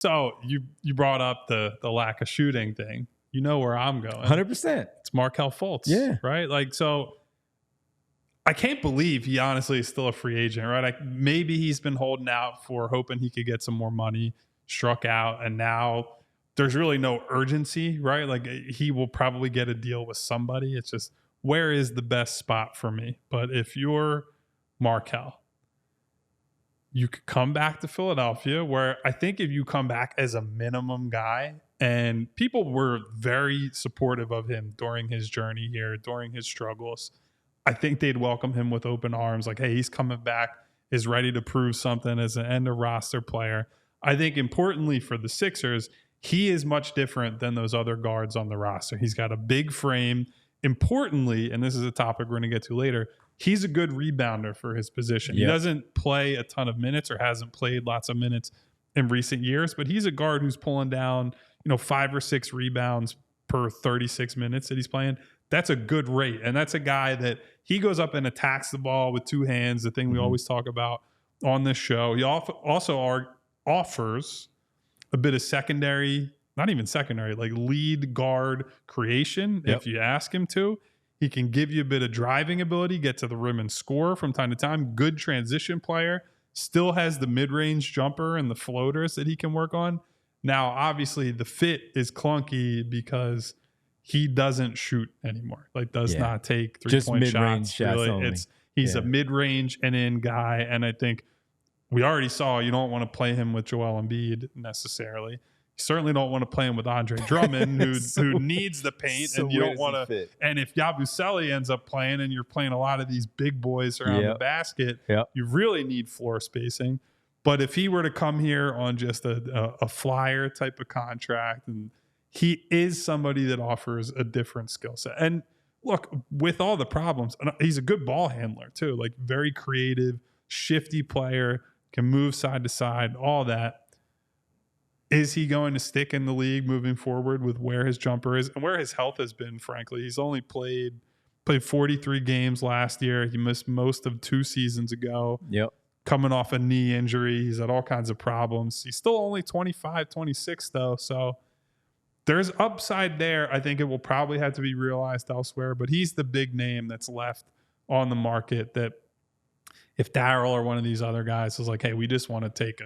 So you brought up the lack of shooting thing. You know where I'm going. 100%. It's Markelle Fultz. Yeah. Right? Like, so I can't believe he honestly is still a free agent, right? Maybe he's been holding out for hoping he could get some more money, struck out, and now there's really no urgency, right? Like, he will probably get a deal with somebody. It's just, where is the best spot for me? But if you're Markelle, you could come back to Philadelphia, where I think if you come back as a minimum guy, and people were very supportive of him during his journey here, during his struggles, I think they'd welcome him with open arms. Like, hey, he's coming back, is ready to prove something as an end of roster player. I think importantly for the Sixers, he is much different than those other guards on the roster. He's got a big frame. Importantly, and this is a topic we're going to get to later, he's a good rebounder for his position. Yep. He doesn't play a ton of minutes, or hasn't played lots of minutes in recent years, but he's a guard who's pulling down, 5 or 6 rebounds per 36 minutes that he's playing. That's a good rate. And that's a guy that he goes up and attacks the ball with 2 hands, the thing we always talk about on this show. He also offers a bit of secondary, not even secondary, like lead guard creation. Yep. If you ask him to, he can give you a bit of driving ability, get to the rim and score from time to time. Good transition player. Still has the mid-range jumper and the floaters that he can work on. Now, obviously, the fit is clunky because he doesn't shoot anymore. Like, does not take three-point shots. Really. He's a mid-range and in guy, and I think we already saw you don't want to play him with Joel Embiid necessarily. You certainly don't want to play him with Andre Drummond, who needs the paint, and you don't want to. And if Yabusele ends up playing, and you're playing a lot of these big boys around the basket, you really need floor spacing. But if he were to come here on just a flyer type of contract, and he is somebody that offers a different skill set. And look, with all the problems, he's a good ball handler too, like very creative, shifty player, can move side to side, all that. Is he going to stick in the league moving forward with where his jumper is and where his health has been, frankly? He's only played 43 games last year. He missed most of 2 seasons ago. Yep. Coming off a knee injury. He's had all kinds of problems. He's still only 25, 26 though. So there's upside there. I think it will probably have to be realized elsewhere, but he's the big name that's left on the market that if Darryl or one of these other guys is like, hey, we just want to take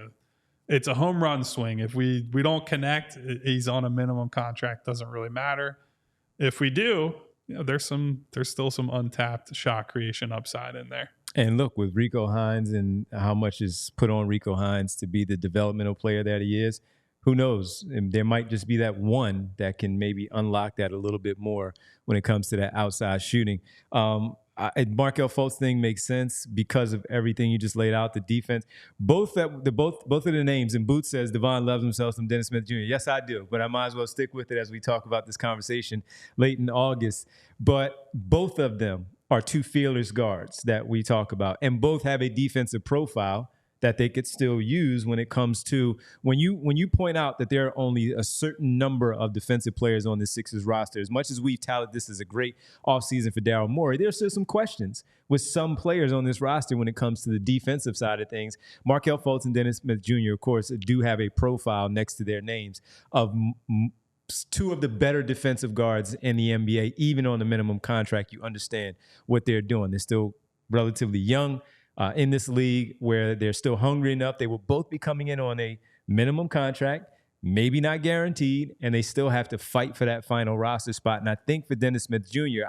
it's a home run swing. If we don't connect, he's on a minimum contract. Doesn't really matter. If we do, there's still some untapped shot creation upside in there. And look, with Rico Hines and how much is put on Rico Hines to be the developmental player that he is, who knows? And there might just be that one that can maybe unlock that a little bit more when it comes to that outside shooting. Markelle Fultz thing makes sense because of everything you just laid out. The defense, both of the names. And Boots says Devon loves himself some Dennis Smith Jr. Yes, I do, but I might as well stick with it as we talk about this conversation late in August. But both of them are 2 fearless guards that we talk about, and both have a defensive profile that they could still use when it comes to when you point out that there are only a certain number of defensive players on the Sixers roster. As much as we've touted this is a great offseason for Daryl Morey, there's still some questions with some players on this roster when it comes to the defensive side of things. Markelle Fultz and Dennis Smith Jr., of course, do have a profile next to their names of 2 of the better defensive guards in the NBA. Even on the minimum contract, you understand what they're doing. They're still relatively young in this league where they're still hungry enough. They will both be coming in on a minimum contract, maybe not guaranteed, and they still have to fight for that final roster spot. And I think for Dennis Smith Jr.,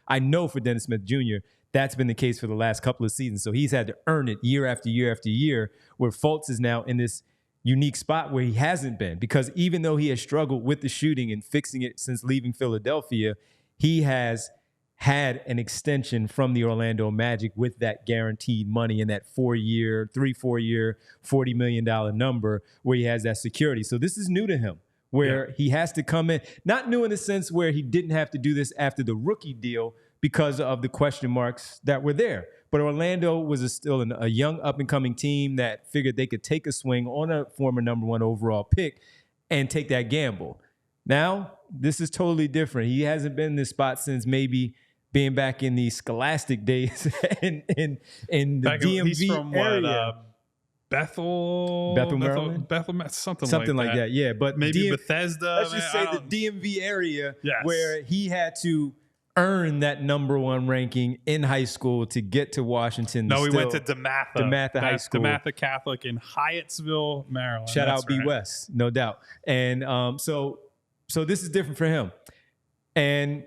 I know for Dennis Smith Jr., that's been the case for the last couple of seasons. So he's had to earn it year after year after year, where Fultz is now in this unique spot where he hasn't been, because even though he has struggled with the shooting and fixing it since leaving Philadelphia, he has had an extension from the Orlando Magic with that guaranteed money and that 4-year, $40 million number where he has that security. So this is new to him, where he has to come in, not new in the sense where he didn't have to do this after the rookie deal because of the question marks that were there. But Orlando was still a young up-and-coming team that figured they could take a swing on a former number 1 overall pick and take that gamble. Now, this is totally different. He hasn't been in this spot since maybe being back in the Scholastic days in the DMV he's from area. What, Maryland, something like that. Yeah, but maybe Bethesda. Let's just say the DMV area where he had to earn that number 1 ranking in high school to get to Washington. No, we went to DeMatha High School. DeMatha Catholic in Hyattsville, Maryland. Shout out B West, no doubt. And so this is different for him. And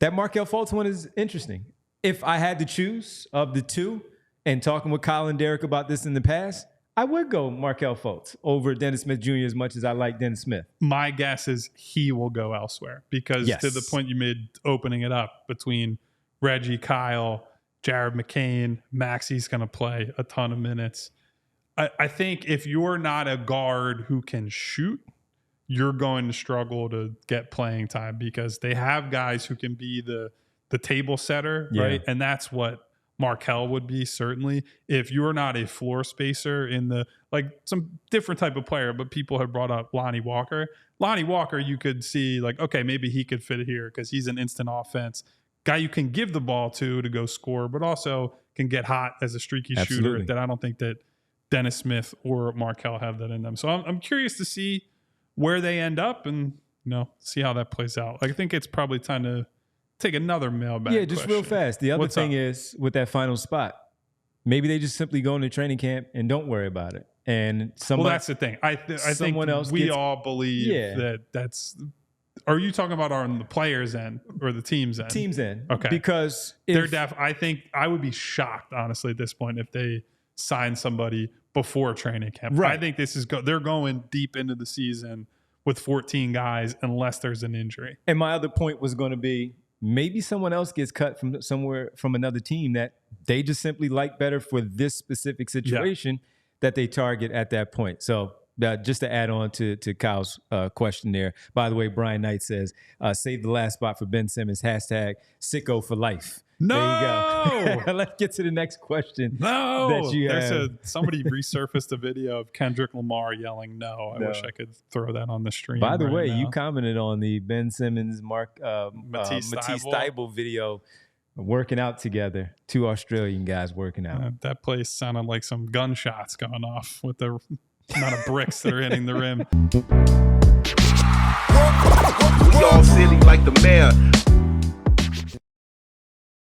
that Markelle Fultz one is interesting. If I had to choose of the two, and talking with Kyle and Derek about this in the past, I would go Markelle Fultz over Dennis Smith Jr. as much as I like Dennis Smith. My guess is he will go elsewhere because to the point you made opening it up between Reggie, Kyle, Jared McCain, Maxi's going to play a ton of minutes. I think if you're not a guard who can shoot, you're going to struggle to get playing time because they have guys who can be the table setter, right? And that's what Markelle would be, certainly. If you're not a floor spacer in the, like some different type of player, but people have brought up Lonnie Walker. Lonnie Walker, you could see like, okay, maybe he could fit here because he's an instant offense guy you can give the ball to go score, but also can get hot as a streaky shooter that I don't think that Dennis Smith or Markelle have that in them. So I'm curious to see where they end up and, see how that plays out. Like, I think it's probably time to take another mailbag. Yeah, just real fast. The other thing is with that final spot, maybe they just simply go into training camp and don't worry about it. And that's the thing. I think we all believe that's. Are you talking about on the players' end or the team's end? Team's end. Okay. Because I think I would be shocked, honestly, at this point if they sign somebody before training camp. Right. I think they're going deep into the season with 14 guys unless there's an injury. And my other point was going to be, maybe someone else gets cut from somewhere from another team that they just simply like better for this specific situation that they target at that point. So just to add on to Kyle's question there. By the way, Brian Knight says, save the last spot for Ben Simmons, #sicko for life. No! There you go. Let's get to the next question. No! That you have. Somebody resurfaced a video of Kendrick Lamar yelling no. I wish I could throw that on the stream. By the way, now. You commented on the Ben Simmons, Matisse Thybulle video, working out together. 2 Australian guys working out. That place sounded like some gunshots going off with the amount of bricks that are hitting the rim. We all silly like the mayor.